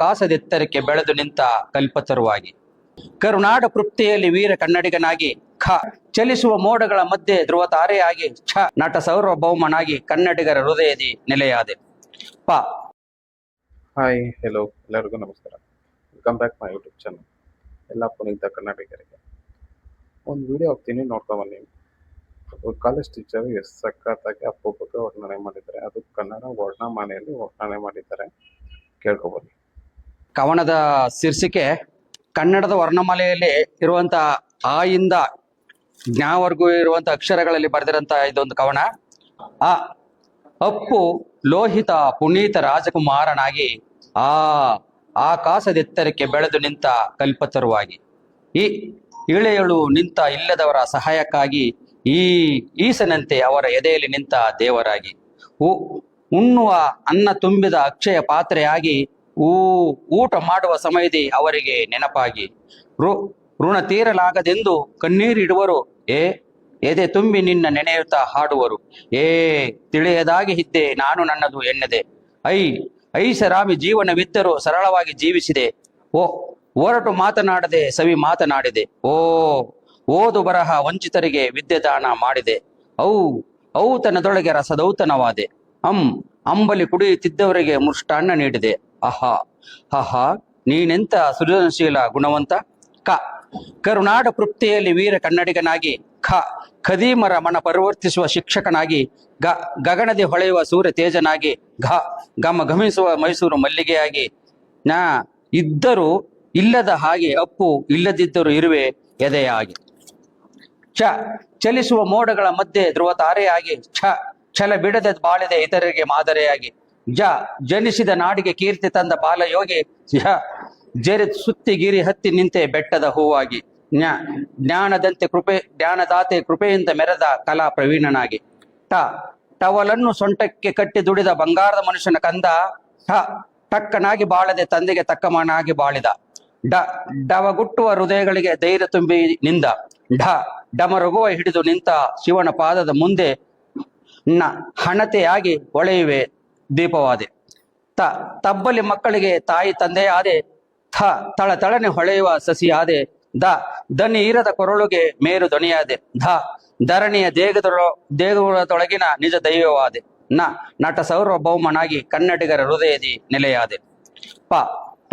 ಕಾಸದೆತ್ತರಕ್ಕೆ ಬೆಳೆದು ನಿಂತ ಕಲ್ಪತರುವಾಗಿ ಕರುನಾಡ ಪೃಪ್ತಿಯಲ್ಲಿ ವೀರ ಕನ್ನಡಿಗನಾಗಿ ಖ ಚಲಿಸುವ ಮೋಡಗಳ ಮಧ್ಯೆ ಧ್ರುವ ತಾರೆಯಾಗಿ ಛ ನಟ ಸಾರ್ವಭೌಮನಾಗಿ ಕನ್ನಡಿಗರ ಹೃದಯದಿ ನೆಲೆಯಾದೆ. ಪ ಹಾಯ್ ಹೆಲೋ ಎಲ್ಲರಿಗೂ ನಮಸ್ಕಾರ. Welcome back my YouTube channel. ಎಲ್ಲ ಪುನೀತ ಕನ್ನಡಿಗರಿಗೆ ಒಂದು ವಿಡಿಯೋ ಹೋಗ್ತೀನಿ, ನೋಡ್ಕೊಂಬನ್ನಿ. ಕಾಲೇಜ್ ಟೀಚರ್ ಎಷ್ಟು ಸಖತ್ತಾಗಿ ಅಪ್ಪೊಬ್ಬಕ್ಕೆ ವರ್ಣನೆ ಮಾಡಿದ್ದಾರೆ. ಅದು ಕನ್ನಡ ವರ್ಣಮಾಲೆಯಲ್ಲಿ ವರ್ಣನೆ ಮಾಡಿದ್ದಾರೆ, ಕೇಳ್ಕೊಬನ್ನಿ. ಕವನದ ಶೀರ್ಷಿಕೆ ಕನ್ನಡದ ವರ್ಣಮಾಲೆಯಲ್ಲಿ ಇರುವಂತ ಆ ಇಂದ ಜ್ಞಾವರೆಗೂ ಇರುವಂತ ಅಕ್ಷರಗಳಲ್ಲಿ ಬರೆದಿರಂತ ಇದೊಂದು ಕವನ. ಆ ಅಪ್ಪು ಲೋಹಿತ ಪುನೀತ ರಾಜಕುಮಾರನಾಗಿ ಆ ಕಾಸದೆತ್ತರಕ್ಕೆ ಬೆಳೆದು ನಿಂತ ಕಲ್ಪತರುವಾಗಿ ಈ ಇಳೆಯಳು ನಿಂತ ಇಲ್ಲದವರ ಸಹಾಯಕ್ಕಾಗಿ ಈಸನಂತೆ ಅವರ ಎದೆಯಲ್ಲಿ ನಿಂತ ದೇವರಾಗಿ ಉಣ್ಣುವ ಅನ್ನ ತುಂಬಿದ ಅಕ್ಷಯ ಪಾತ್ರೆಯಾಗಿ ಊಟ ಮಾಡುವ ಸಮಯದಿ ಅವರಿಗೆ ನೆನಪಾಗಿ ಋಣ ತೀರಲಾಗದೆಂದು ಕಣ್ಣೀರಿಡುವರು. ಎದೆ ತುಂಬಿ ನಿನ್ನ ನೆನೆಯುತ್ತಾ ಹಾಡುವರು. ತಿಳಿಯದಾಗಿ ಇದ್ದೆ ನಾನು ನನ್ನದು ಎನ್ನದೆ. ಐಷಾರಾಮಿ ಜೀವನವಿದ್ದರೂ ಸರಳವಾಗಿ ಜೀವಿಸಿದೆ. ಹೊರಟು ಮಾತನಾಡದೆ ಸವಿ ಮಾತನಾಡಿದೆ. ಓದು ಬರಹ ವಂಚಿತರಿಗೆ ವಿದ್ಯೆ ದಾನ ಮಾಡಿದೆ. ಔತನದೊಳಗೆ ರಸದೌತನವಾದೆ. ಅಂಬಲಿ ಕುಡಿಯುತ್ತಿದ್ದವರಿಗೆ ಮುಷ್ಟಾನ್ನ ನೀಡಿದೆ. ಆಹಾ ನೀನೆಂತ ಸೃಜನಶೀಲ ಗುಣವಂತ. ಕರುನಾಡ ಪೃಪ್ತಿಯಲ್ಲಿ ವೀರ ಕನ್ನಡಿಗನಾಗಿ ಖದೀಮರ ಮನ ಪರಿವರ್ತಿಸುವ ಶಿಕ್ಷಕನಾಗಿ ಗಗನದಿ ಹೊಳೆಯುವ ಸೂರ್ಯ ತೇಜನಾಗಿ ಘಮಿಸುವ ಮೈಸೂರು ಮಲ್ಲಿಗೆಯಾಗಿ ನಾ ಇದ್ದರೂ ಇಲ್ಲದ ಹಾಗೆ ಅಪ್ಪು ಇಲ್ಲದಿದ್ದರೂ ಇರುವೆ ಎದೆಯಾಗಿ ಚಲಿಸುವ ಮೋಡಗಳ ಮಧ್ಯೆ ಧ್ರುವ ತಾರೆಯಾಗಿ ಛಲ ಬಿಡದೆ ಬಾಳಿದೆ ಇತರರಿಗೆ ಮಾದರಿಯಾಗಿ ಜನಿಸಿದ ನಾಡಿಗೆ ಕೀರ್ತಿ ತಂದ ಬಾಲಯೋಗಿ ಜೆರೆ ಸುತ್ತಿಗಿರಿ ಹತ್ತಿ ನಿಂತೆ ಬೆಟ್ಟದ ಹೂವಾಗಿ ಜ್ಞಾನದಾತೆ ಕೃಪೆಯಿಂದ ಮೆರೆದ ಕಲಾ ಪ್ರವೀಣನಾಗಿ ಟವಲನ್ನು ಸೊಂಟಕ್ಕೆ ಕಟ್ಟಿ ದುಡಿದ ಬಂಗಾರದ ಮನುಷ್ಯನ ಕಂದ ಟಕ್ಕನಾಗಿ ಬಾಳದೆ ತಂದೆಗೆ ತಕ್ಕಮನಾಗಿ ಬಾಳಿದ ಡವಗುಟ್ಟುವ ಹೃದಯಗಳಿಗೆ ಧೈರ್ಯ ತುಂಬಿ ನಿಂದ ಡಮರುಗುವ ಹಿಡಿದು ನಿಂತ ಶಿವನ ಪಾದದ ಮುಂದೆ ಹಣತೆಯಾಗಿ ಹೊಳೆಯುವೆ ದೀಪವಾದೆ. ತಬ್ಬಲಿ ಮಕ್ಕಳಿಗೆ ತಾಯಿ ತಂದೆಯಾದೆ. ತಳತಳನೆ ಹೊಳೆಯುವ ಸಸಿಯಾದೆ. ದನಿ ಇರದ ಕೊರಳುಗೆ ಮೇರು ಧ್ವನಿಯಾದೆ. ಧರಣಿಯ ದೇಗುಲದೊಳಗಿನ ನಿಜ ದೈವವಾದೆ. ನಟ ಸಾರ್ವಭೌಮನಾಗಿ ಕನ್ನಡಿಗರ ಹೃದಯದಿ ನೆಲೆಯಾದೆ.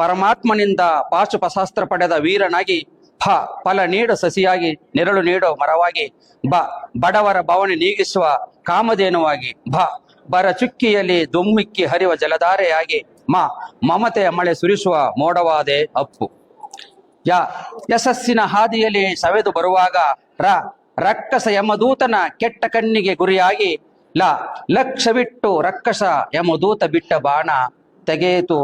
ಪರಮಾತ್ಮನಿಂದ ಪಾಶುಪಶಾಸ್ತ್ರ ಪಡೆದ ವೀರನಾಗಿ ಫಲ ನೀಡೋ ಸಸಿಯಾಗಿ ನೆರಳು ನೀಡೋ ಮರವಾಗಿ ಬಡವರ ಭವನೆ ನೀಗಿಸುವ ಕಾಮಧೇನುವಾಗಿ ಬರ ಚುಕ್ಕಿಯಲ್ಲಿ ದುಮ್ಮಿಕ್ಕಿ ಹರಿವ ಜಲಧಾರೆಯಾಗಿ ಮಮತೆಯ ಮಳೆ ಸುರಿಸುವ ಮೋಡವಾದೆ ಅಪ್ಪು. ಯಶಸ್ಸಿನ ಹಾದಿಯಲ್ಲಿ ಸವೆದು ಬರುವಾಗ ರಕ್ಕಸ ಯಮದೂತನ ಕೆಟ್ಟ ಕಣ್ಣಿಗೆ ಗುರಿಯಾಗಿ ಲಕ್ಷವಿಟ್ಟು ರಕ್ಕಸ ಯಮದೂತ ಬಿಟ್ಟ ಬಾಣ ತೆಗೆಯಿತು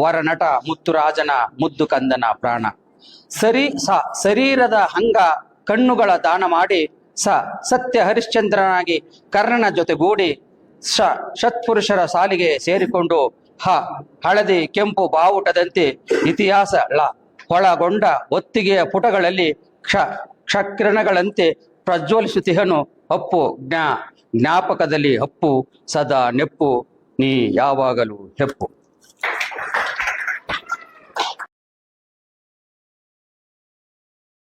ವರನಟ ಮುತ್ತುರಾಜನ ಮುದ್ದು ಕಂದನ ಪ್ರಾಣ. ಶರೀರದ ಹಂಗ ಕಣ್ಣುಗಳ ದಾನ ಮಾಡಿ ಸತ್ಯ ಹರಿಶ್ಚಂದ್ರನಾಗಿ ಕರ್ಣನ ಜೊತೆಗೂಡಿ ಸತ್ಪುರುಷರ ಸಾಲಿಗೆ ಸೇರಿಕೊಂಡು ಹಳದಿ ಕೆಂಪು ಬಾವುಟದಂತೆ ಇತಿಹಾಸ ಒಳಗೊಂಡ ಒತ್ತಿಗೆಯ ಪುಟಗಳಲ್ಲಿ ಕ್ಷಕಿರಣಗಳಂತೆ ಪ್ರಜ್ವಲಿಸುತ್ತಿಹನು ಅಪ್ಪು. ಜ್ಞಾಪಕದಲ್ಲಿ ಅಪ್ಪು ಸದಾ ನೆಪ್ಪು, ನೀ ಯಾವಾಗಲೂ ಹೆಪ್ಪು.